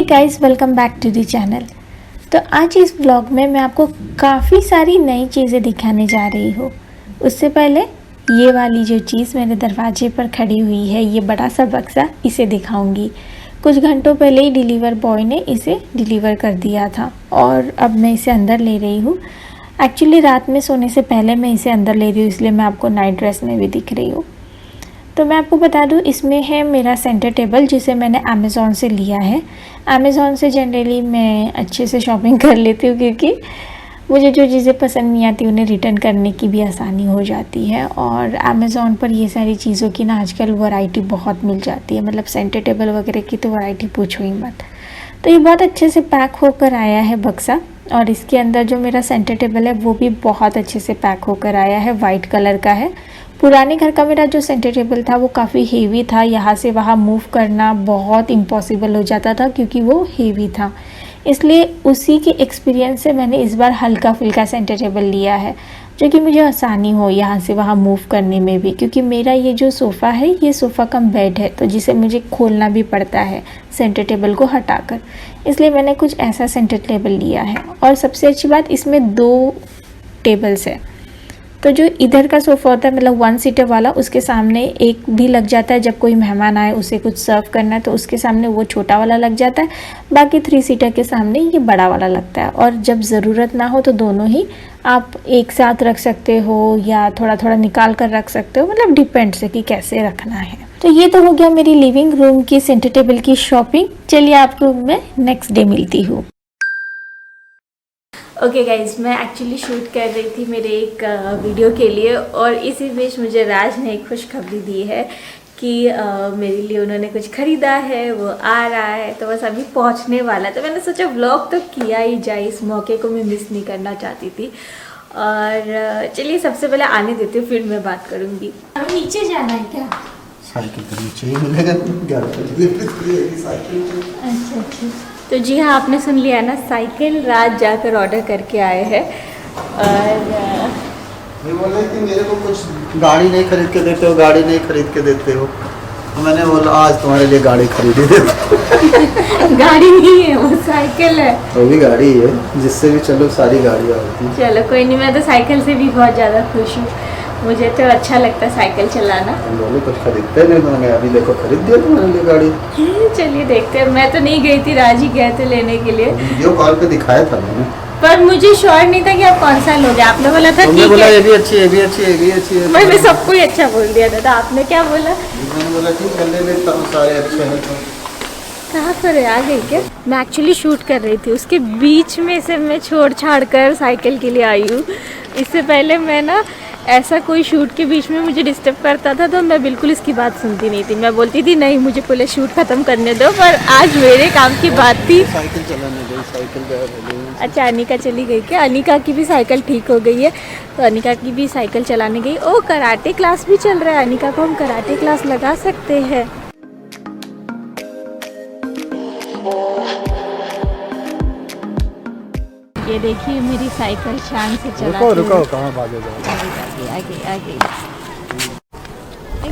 Guys, welcome back to the channel. तो आज इस व्लॉग में मैं आपको काफ़ी सारी नई चीज़ें दिखाने जा रही हूँ। उससे पहले ये वाली जो चीज़ मेरे दरवाजे पर खड़ी हुई है, ये बड़ा सा बक्सा, इसे दिखाऊंगी। कुछ घंटों पहले ही डिलीवर बॉय ने इसे डिलीवर कर दिया था और अब मैं इसे अंदर ले रही हूँ। एक्चुअली रात में सोने से पहले मैं इसे अंदर ले रही हूँ, इसलिए मैं आपको नाइट ड्रेस में भी दिख रही हूँ। तो मैं आपको बता दूं, इसमें है मेरा सेंटर टेबल, जिसे मैंने अमेज़ॉन से लिया है। अमेज़ॉन से जनरली मैं अच्छे से शॉपिंग कर लेती हूँ, क्योंकि मुझे जो चीज़ें पसंद नहीं आती उन्हें रिटर्न करने की भी आसानी हो जाती है। और अमेज़ॉन पर ये सारी चीज़ों की ना आजकल वैरायटी बहुत मिल जाती है, मतलब सेंटर टेबल वगैरह की तो वैरायटी पूछो ही मत। तो ये बहुत अच्छे से पैक होकर आया है बक्सा, और इसके अंदर जो मेरा सेंटर टेबल है वो भी बहुत अच्छे से पैक होकर आया है, वाइट कलर का है। पुराने घर का मेरा जो सेंटर टेबल था वो काफ़ी हेवी था, यहाँ से वहाँ मूव करना बहुत इम्पॉसिबल हो जाता था क्योंकि वो हेवी था। इसलिए उसी के एक्सपीरियंस से मैंने इस बार हल्का फुल्का सेंटर टेबल लिया है, जो कि मुझे आसानी हो यहाँ से वहाँ मूव करने में भी, क्योंकि मेरा ये जो सोफ़ा है ये सोफ़ा कम बेड है, तो जिसे मुझे खोलना भी पड़ता है सेंटर टेबल को हटाकर। इसलिए मैंने कुछ ऐसा सेंटर टेबल लिया है। और सबसे अच्छी बात, इसमें 2 टेबल्स है। तो जो इधर का सोफ़ा होता है, मतलब 1 सीटर वाला, उसके सामने एक भी लग जाता है। जब कोई मेहमान आए उसे कुछ सर्व करना है तो उसके सामने वो छोटा वाला लग जाता है। बाकी 3 सीटर के सामने ये बड़ा वाला लगता है। और जब ज़रूरत ना हो तो दोनों ही आप एक साथ रख सकते हो या थोड़ा थोड़ा निकाल कर रख सकते हो, मतलब डिपेंड्स है कि कैसे रखना है। तो ये तो हो गया मेरी लिविंग रूम की सेंटर टेबल की शॉपिंग। चलिए आपको मैं नेक्स्ट डे मिलती हूँ। ओके गाइज, मैं एक्चुअली शूट कर रही थी मेरे एक वीडियो के लिए, और इसी बीच मुझे राज ने एक खुशखबरी दी है कि मेरे लिए उन्होंने कुछ ख़रीदा है, वो आ रहा है, तो बस अभी पहुंचने वाला है। तो मैंने सोचा व्लॉग तो किया ही जाए, इस मौके को मैं मिस नहीं करना चाहती थी। और चलिए सबसे पहले आने देती हूँ, फिर मैं बात करूँगी। हमें नीचे जाना है क्या? साइकिल तो नीचे ही मिलेगा। अच्छा। तो जी हाँ, आपने सुन लिया ना, साइकिल राज जाकर ऑर्डर करके आए हैं। और ये बोल रहे कि मेरे को कुछ गाड़ी नहीं खरीद के देते हो, गाड़ी नहीं खरीद के देते हो। तो मैंने बोला आज तुम्हारे लिए गाड़ी खरीद देते। गाड़ी नहीं है, वो साइकिल है। वो भी गाड़ी है, जिससे भी चलो सारी गाड़ियाँ होती। चलो कोई नहीं, मैं तो साइकिल से भी बहुत ज़्यादा खुश हूँ, मुझे तो अच्छा लगता है साइकिल चलाना। हम बोले कुछ खरीदते नहीं, तो मैंने अभी देखो खरीद दिया तुम्हारे लिए गाड़ी। चलिए देखते हैं। मैं तो नहीं गई थी, राज ही गए थे लेने के लिए। वीडियो कॉल पे दिखाया था मैंने, पर मुझे श्योर नहीं था कि आप कौन सा लोगे। आपने बोला था तुमने बोला ये भी अच्छी है, ये भी अच्छी है, ये भी अच्छी है। मैंने सबको ही अच्छा बोल दिया था। आपने क्या बोला? मैंने बोला ठीक है ले लेता हूँ, सारे अच्छे हैं। कहाँ पर है, आ गई क्या? मैं एक्चुअली शूट कर रही थी, उसके बीच में से मैं छोड़ छाड़ कर साइकिल के लिए आई हूँ। इससे पहले मैं ना ऐसा कोई शूट के बीच में मुझे डिस्टर्ब करता था तो मैं बिल्कुल इसकी बात सुनती नहीं थी। मैं बोलती थी नहीं, मुझे पहले शूट ख़त्म करने दो। पर आज मेरे काम की बात थी। साइकिल चलाने गई, साइकिल। अच्छा, अनिका चली गई क्या? अनिका की भी साइकिल ठीक हो गई है, तो अनिका की भी साइकिल चलाने गई। ओ, कराटे क्लास भी चल रहा है, अनिका को हम कराटे क्लास लगा सकते हैं। ये देखिए मेरी साइकिल शान से चला। रुको कहाँ भागे जाओ। आगे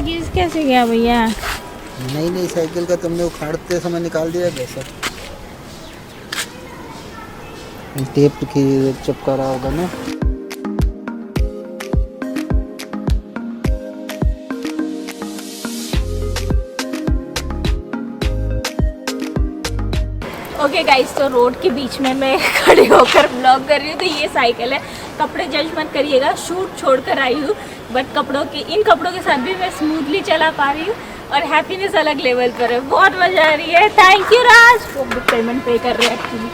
ये कैसे गया भैया? नई साइकिल का तुमने उखाड़ते समय निकाल दिया कैसा? टेप की चिपका रहा होगा ना। ओके गाइस, तो रोड के बीच में मैं खड़े होकर ब्लॉग कर रही हूँ। तो ये साइकिल है, कपड़े जज मत करिएगा, शूट छोड़कर आई हूँ, बट इन कपड़ों के साथ भी मैं स्मूथली चला पा रही हूँ और हैप्पीनेस अलग लेवल पर है। बहुत मजा आ रही है। थैंक यू राज, वो पेमेंट पे कर रहे हैं एक्चुअली।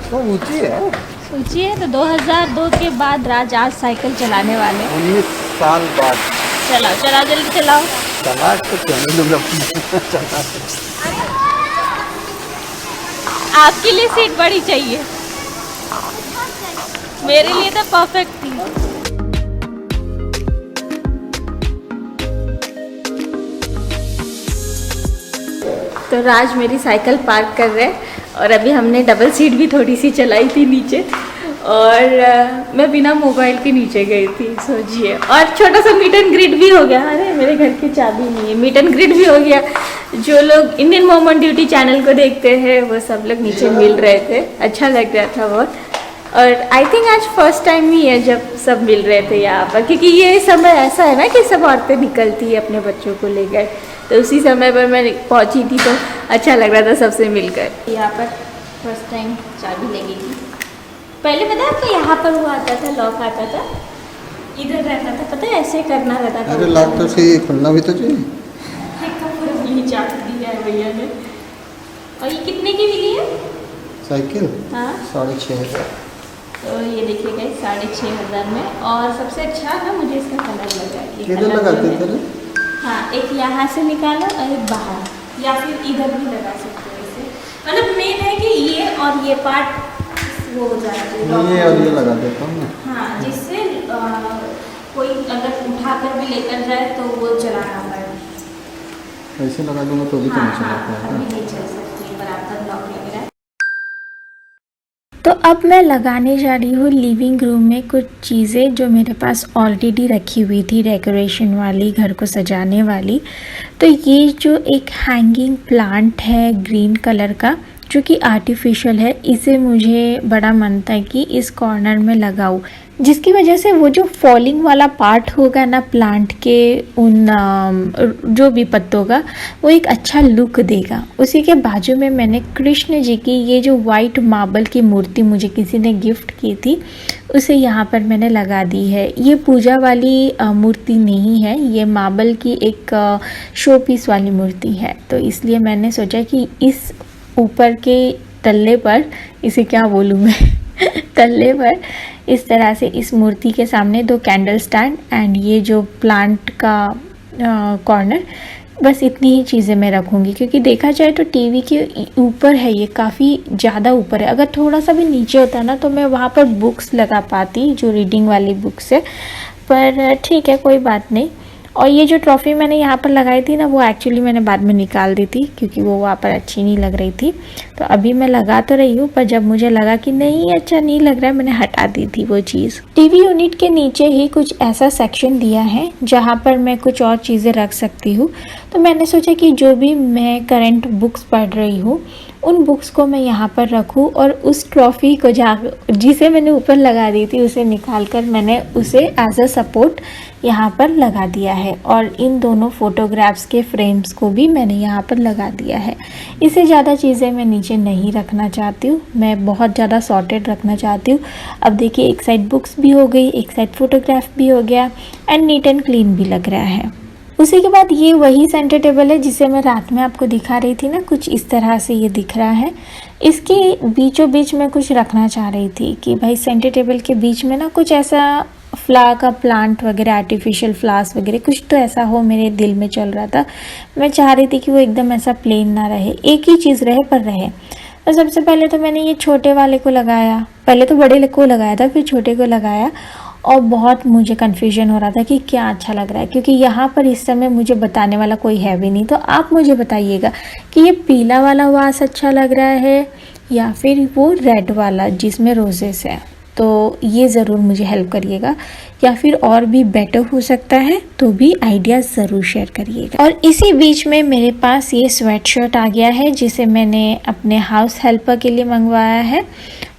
तो ऊंची है, सोचिए, तो 2002 के बाद राज आज साइकिल चलाने वाले। 19 साल बाद। चलाओ जल्दी चलाओ। तलाश तो क्यों नहीं लूँगा। आपके लिए सीट बड़ी चाहिए, मेरे लिए तो परफेक्ट थी। तो राज मेरी साइकिल पार्क कर रहे हैं, और अभी हमने डबल सीट भी थोड़ी सी चलाई थी नीचे, और मैं बिना मोबाइल के नीचे गई थी, सोचिए। और छोटा सा मीट एंड ग्रीट भी हो गया। अरे मेरे घर की चाबी नहीं है। मीट एंड ग्रीट भी हो गया। जो लोग Indian mom on duty channel को देखते हैं वो सब लोग नीचे मिल रहे थे, अच्छा लग रहा था बहुत। और आई थिंक आज फर्स्ट टाइम ही है जब सब मिल रहे थे यहाँ पर, क्योंकि ये समय ऐसा है ना कि सब औरतें निकलती है अपने बच्चों को लेकर, तो उसी समय पर मैं पहुँची थी तो अच्छा लग रहा था सबसे मिलकर। यहाँ पर फर्स्ट टाइम चाबी लगी थी। पहले पता है आपको यहाँ पर वो आता था, लॉक आता था, इधर रहता था, पता है ऐसे करना रहता था। अरे लॉक तो सही खुलना भी तो चाहिए। चाबी दी है भैया ने। और ये कितने की मिली है साइकिल? हाँ 6,500। तो ये देखिएगा 6,500 में। और सबसे अच्छा ना मुझे इसका कलर लगा। किधर लगाते थे? हाँ, एक यहाँ से निकालो और एक बाहर, या फिर इधर भी लगा सकते हो इसे। मतलब मेन है कि ये और ये पार्ट वो हो जाता है, ये और ये लगा देता हूँ। हाँ, जिससे कोई अगर उठा कर भी लेकर जाए तो वो चलाना पड़े। ऐसे लगा दूंगा तो भी तो नहीं चला पाएगा। अभी नहीं चल सकती, बराबर लॉक लग रहा है। तो अब मैं लगाने जा रही हूँ लिविंग रूम में कुछ चीज़ें जो मेरे पास ऑलरेडी रखी हुई थी, डेकोरेशन वाली, घर को सजाने वाली। तो ये जो एक हैंगिंग प्लांट है ग्रीन कलर का, जो कि आर्टिफिशियल है, इसे मुझे बड़ा मन था कि इस कॉर्नर में लगाऊं, जिसकी वजह से वो जो फॉलिंग वाला पार्ट होगा ना प्लांट के, उन जो भी पत्तों का, वो एक अच्छा लुक देगा। उसी के बाजू में मैंने कृष्ण जी की ये जो वाइट मार्बल की मूर्ति मुझे किसी ने गिफ्ट की थी, उसे यहाँ पर मैंने लगा दी है। ये पूजा वाली मूर्ति नहीं है, ये मार्बल की एक शो पीस वाली मूर्ति है। तो इसलिए मैंने सोचा कि इस ऊपर के तल्ले पर, इसे क्या बोलूँ मैं तल्ले पर इस तरह से इस मूर्ति के सामने 2 कैंडल स्टैंड एंड ये जो प्लांट का कॉर्नर, बस इतनी ही चीज़ें मैं रखूँगी। क्योंकि देखा जाए तो टीवी के ऊपर है, ये काफ़ी ज़्यादा ऊपर है। अगर थोड़ा सा भी नीचे होता ना तो मैं वहाँ पर बुक्स लगा पाती, जो रीडिंग वाली बुक्स है, पर ठीक है, कोई बात नहीं। और ये जो ट्रॉफ़ी मैंने यहाँ पर लगाई थी ना, वो एक्चुअली मैंने बाद में निकाल दी थी क्योंकि वो वहाँ पर अच्छी नहीं लग रही थी। तो अभी मैं लगा तो रही हूँ, पर जब मुझे लगा कि नहीं अच्छा नहीं लग रहा है, मैंने हटा दी थी वो चीज़। टीवी यूनिट के नीचे ही कुछ ऐसा सेक्शन दिया है जहाँ पर मैं कुछ और चीज़ें रख सकती हूँ। तो मैंने सोचा कि जो भी मैं करंट बुक्स पढ़ रही हूँ उन बुक्स को मैं यहाँ पर रखूँ, और उस ट्रॉफ़ी को जिसे मैंने ऊपर लगा दी थी उसे निकाल कर मैंने उसे एज अ सपोर्ट यहाँ पर लगा दिया है। और इन दोनों फोटोग्राफ्स के फ्रेम्स को भी मैंने यहाँ पर लगा दिया है। इससे ज़्यादा चीज़ें मैं नीचे नहीं रखना चाहती हूँ, मैं बहुत ज़्यादा सॉर्टेड रखना चाहती हूँ। अब देखिए, एक साइड बुक्स भी हो गई, एक साइड फोटोग्राफ भी हो गया एंड नीट एंड क्लीन भी लग रहा है। उसी के बाद ये वही सेंटर टेबल है जिसे मैं रात में आपको दिखा रही थी ना, कुछ इस तरह से ये दिख रहा है। इसके बीचों बीच में कुछ रखना चाह रही थी कि भाई सेंटर टेबल के बीच में ना कुछ ऐसा फ्लावर का प्लांट वगैरह, आर्टिफिशियल फ्लावर्स वगैरह कुछ तो ऐसा हो, मेरे दिल में चल रहा था। मैं चाह रही थी कि वो एकदम ऐसा प्लेन ना रहे, एक ही चीज़ रहे पर रहे। तो सबसे पहले तो मैंने ये छोटे वाले को लगाया, पहले तो बड़े को लगाया था, फिर छोटे को लगाया। और बहुत मुझे कन्फ्यूजन हो रहा था कि क्या अच्छा लग रहा है, क्योंकि यहाँ पर इस समय मुझे बताने वाला कोई है भी नहीं। तो आप मुझे बताइएगा कि ये पीला वाला वास अच्छा लग रहा है या फिर वो रेड वाला जिसमें रोजेस है। तो ये ज़रूर मुझे हेल्प करिएगा, या फिर और भी बेटर हो सकता है तो भी आइडियाज़ ज़रूर शेयर करिएगा। और इसी बीच में मेरे पास ये स्वेट शर्ट आ गया है जिसे मैंने अपने हाउस हेल्पर के लिए मंगवाया है।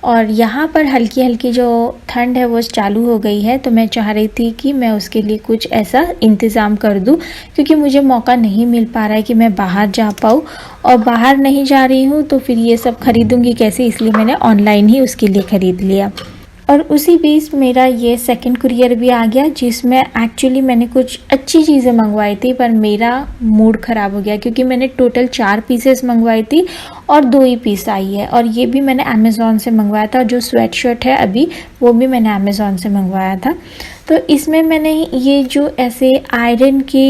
और यहाँ पर हल्की हल्की जो ठंड है वो चालू हो गई है, तो मैं चाह रही थी कि मैं उसके लिए कुछ ऐसा इंतज़ाम कर दूँ, क्योंकि मुझे मौका नहीं मिल पा रहा है कि मैं बाहर जा पाऊँ, और बाहर नहीं जा रही हूँ तो फिर ये सब खरीदूँगी कैसे, इसलिए मैंने ऑनलाइन ही उसके लिए ख़रीद लिया। और उसी बीच मेरा ये सेकंड कुरियर भी आ गया, जिसमें एक्चुअली मैंने कुछ अच्छी चीज़ें मंगवाई थी, पर मेरा मूड ख़राब हो गया क्योंकि मैंने टोटल 4 पीसेस मंगवाई थी और 2 ही पीस आई है। और ये भी मैंने अमेज़ॉन से मंगवाया था, जो स्वेट शर्ट है अभी वो भी मैंने अमेज़ॉन से मंगवाया था। तो इसमें मैंने ये जो ऐसे आयरन के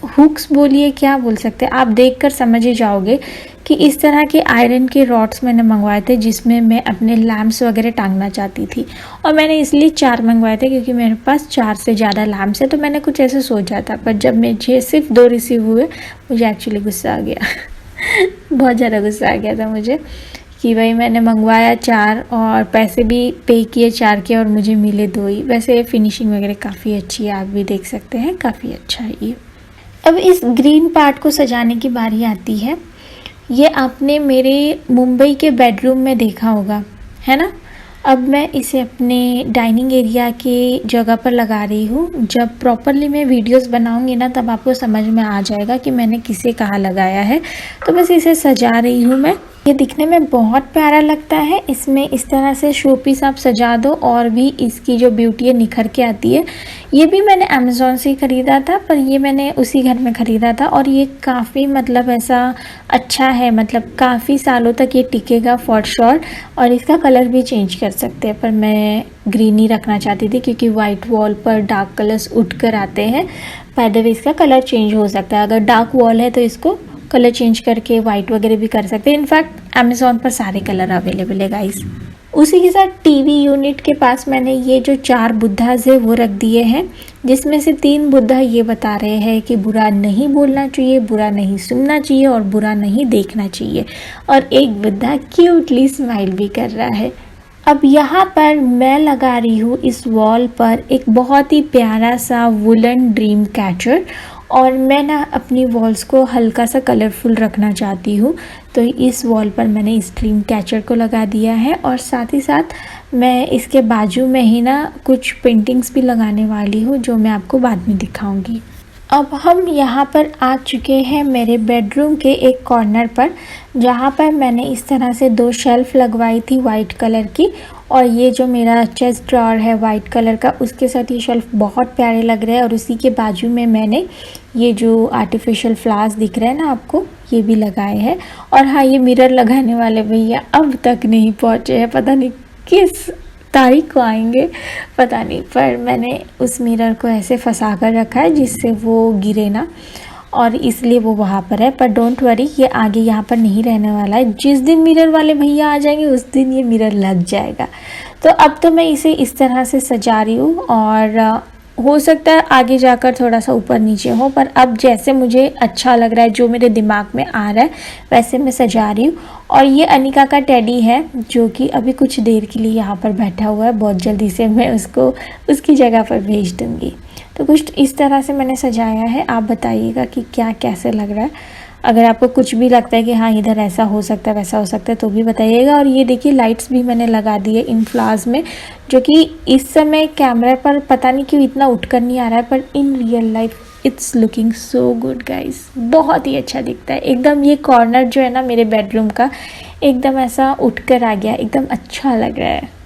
हुक्स बोलिए, क्या बोल सकते हैं, आप देखकर समझ ही जाओगे कि इस तरह के आयरन के रॉड्स मैंने मंगवाए थे, जिसमें मैं अपने लैम्प्स वगैरह टांगना चाहती थी। और मैंने इसलिए 4 मंगवाए थे क्योंकि मेरे पास 4 से ज़्यादा लैम्प्स है, तो मैंने कुछ ऐसे सोचा था। पर जब मुझे सिर्फ 2 रिसीव हुए, मुझे एक्चुअली गुस्सा आ गया बहुत ज़्यादा गुस्सा आ गया था मुझे, कि भाई मैंने मंगवाया 4 और पैसे भी पे किए 4 के और मुझे मिले 2 ही। वैसे फिनिशिंग वगैरह काफ़ी अच्छी है, आप भी देख सकते हैं, काफ़ी अच्छा है ये। अब इस ग्रीन पार्ट को सजाने की बारी आती है। ये आपने मेरे मुंबई के बेडरूम में देखा होगा, है ना। अब मैं इसे अपने डाइनिंग एरिया के जगह पर लगा रही हूँ। जब प्रॉपरली मैं वीडियोस बनाऊँगी ना, तब आपको समझ में आ जाएगा कि मैंने किसे कहाँ लगाया है। तो बस इसे सजा रही हूँ मैं। ये दिखने में बहुत प्यारा लगता है। इसमें इस तरह से शो पीस आप सजा दो और भी इसकी जो ब्यूटी है निखर के आती है। ये भी मैंने अमेज़ॉन से ही ख़रीदा था, पर ये मैंने उसी घर में ख़रीदा था और ये काफ़ी मतलब ऐसा अच्छा है, मतलब काफ़ी सालों तक ये टिकेगा फॉर श्योर। और इसका कलर भी चेंज कर सकते हैं, पर मैं ग्रीन ही रखना चाहती थी क्योंकि वाइट वॉल पर डार्क कलर्स उठ कर आते हैं। बाय द वे इसका कलर चेंज हो सकता है, अगर डार्क वॉल है तो इसको कलर चेंज करके वाइट वगैरह भी कर सकते हैं। इनफैक्ट अमेज़ॉन पर सारे कलर अवेलेबल है गाइस। उसी के साथ टीवी यूनिट के पास मैंने ये जो 4 बुद्धाज है वो रख दिए हैं, जिसमें से 3 बुद्धा ये बता रहे हैं कि बुरा नहीं बोलना चाहिए, बुरा नहीं सुनना चाहिए और बुरा नहीं देखना चाहिए, और एक बुद्धा क्यूटली स्माइल भी कर रहा है। अब यहाँ पर मैं लगा रही हूँ इस वॉल पर एक बहुत ही प्यारा सा वुलन ड्रीम कैचर, और मैं ना अपनी वॉल्स को हल्का सा कलरफुल रखना चाहती हूँ। तो इस वॉल पर मैंने इस ड्रीम कैचर को लगा दिया है, और साथ ही साथ मैं इसके बाजू में ही ना कुछ पेंटिंग्स भी लगाने वाली हूँ, जो मैं आपको बाद में दिखाऊंगी। अब हम यहाँ पर आ चुके हैं मेरे बेडरूम के एक कॉर्नर पर, जहाँ पर मैंने इस तरह से 2 शेल्फ़ लगवाई थी वाइट कलर की, और ये जो मेरा चेस्ट ड्रॉर है वाइट कलर का, उसके साथ ये शेल्फ़ बहुत प्यारे लग रहे हैं। और उसी के बाजू में मैंने ये जो आर्टिफिशियल फ्लावर्स दिख रहे हैं ना आपको, ये भी लगाए हैं। और हाँ, ये मिरर लगाने वाले भैया अब तक नहीं पहुँचे हैं, पता नहीं किस तारीख को आएंगे, पता नहीं, पर मैंने उस मिरर को ऐसे फंसा कर रखा है जिससे वो गिरे ना, और इसलिए वो वहाँ पर है। पर डोंट वरी, ये आगे यहाँ पर नहीं रहने वाला है। जिस दिन मिरर वाले भैया आ जाएंगे उस दिन ये मिरर लग जाएगा। तो अब तो मैं इसे इस तरह से सजा रही हूँ, और हो सकता है आगे जाकर थोड़ा सा ऊपर नीचे हो, पर अब जैसे मुझे अच्छा लग रहा है, जो मेरे दिमाग में आ रहा है, वैसे मैं सजा रही हूँ। और ये अनिका का टेडी है, जो कि अभी कुछ देर के लिए यहाँ पर बैठा हुआ है। बहुत जल्दी से मैं उसको उसकी जगह पर भेज दूँगी। तो कुछ इस तरह से मैंने सजाया है। आप बताइएगा कि क्या कैसे लग रहा है। अगर आपको कुछ भी लगता है कि हाँ इधर ऐसा हो सकता है वैसा हो सकता है तो भी बताइएगा। और ये देखिए लाइट्स भी मैंने लगा दी है इन फ्लावर्स में, जो कि इस समय कैमरा पर पता नहीं क्यों इतना उठकर नहीं आ रहा है, पर in real life it's looking so good guys. बहुत ही अच्छा दिखता है एकदम। ये कॉर्नर जो है ना मेरे बेडरूम का, एकदम ऐसा उठकर आ गया, एकदम अच्छा लग रहा है।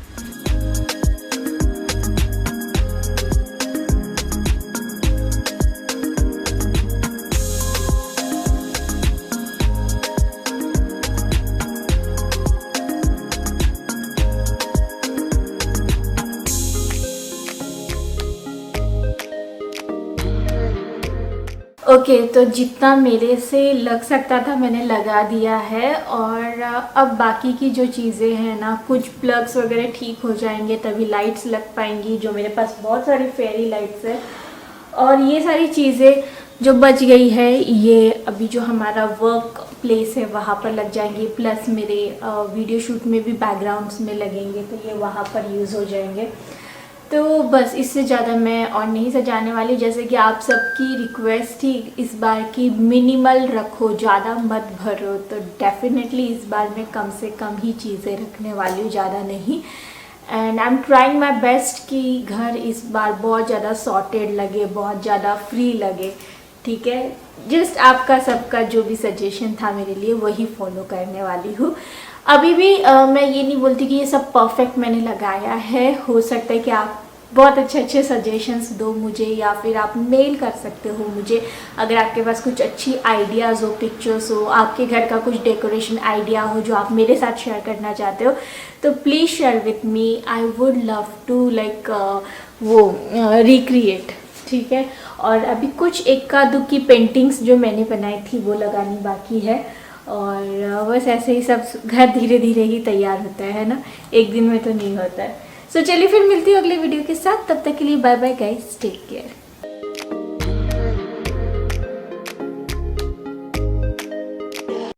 ओके, तो जितना मेरे से लग सकता था मैंने लगा दिया है। और अब बाकी की जो चीज़ें हैं ना, कुछ प्लग्स वगैरह ठीक हो जाएंगे तभी लाइट्स लग पाएंगी, जो मेरे पास बहुत सारी फेरी लाइट्स है। और ये सारी चीज़ें जो बच गई है ये अभी जो हमारा वर्क प्लेस है वहाँ पर लग जाएंगी, प्लस मेरे वीडियो शूट में भी बैकग्राउंड्स में लगेंगे, तो ये वहाँ पर यूज़ हो जाएंगे। तो बस इससे ज़्यादा मैं और नहीं सजाने वाली। जैसे कि आप सबकी रिक्वेस्ट थी इस बार की मिनिमल रखो, ज़्यादा मत भरो, तो डेफिनेटली इस बार मैं कम से कम ही चीज़ें रखने वाली हूँ, ज़्यादा नहीं। And I am trying my best कि घर इस बार बहुत ज़्यादा सॉर्टेड लगे, बहुत ज़्यादा फ्री लगे, ठीक है। जस्ट आपका सबका जो भी सजेशन था मेरे लिए वही फॉलो करने वाली हूँ। अभी भी मैं ये नहीं बोलती कि ये सब परफेक्ट मैंने लगाया है। हो सकता है कि आप बहुत अच्छे अच्छे सजेशंस दो मुझे, या फिर आप मेल कर सकते हो मुझे अगर आपके पास कुछ अच्छी आइडियाज़ हो, पिक्चर्स हो, आपके घर का कुछ डेकोरेशन आइडिया हो जो आप मेरे साथ शेयर करना चाहते हो, तो please share with me. I would love to like वो रिक्रिएट, ठीक है। और अभी कुछ इक्का दुक्की पेंटिंग्स जो मैंने बनाई थी वो लगानी बाकी है। और बस ऐसे ही सब घर धीरे धीरे ही तैयार होता है ना, एक दिन में तो नहीं होता है। सो चलिए फिर मिलती हूँ अगले वीडियो के साथ, तब तक के लिए bye bye guys, take care.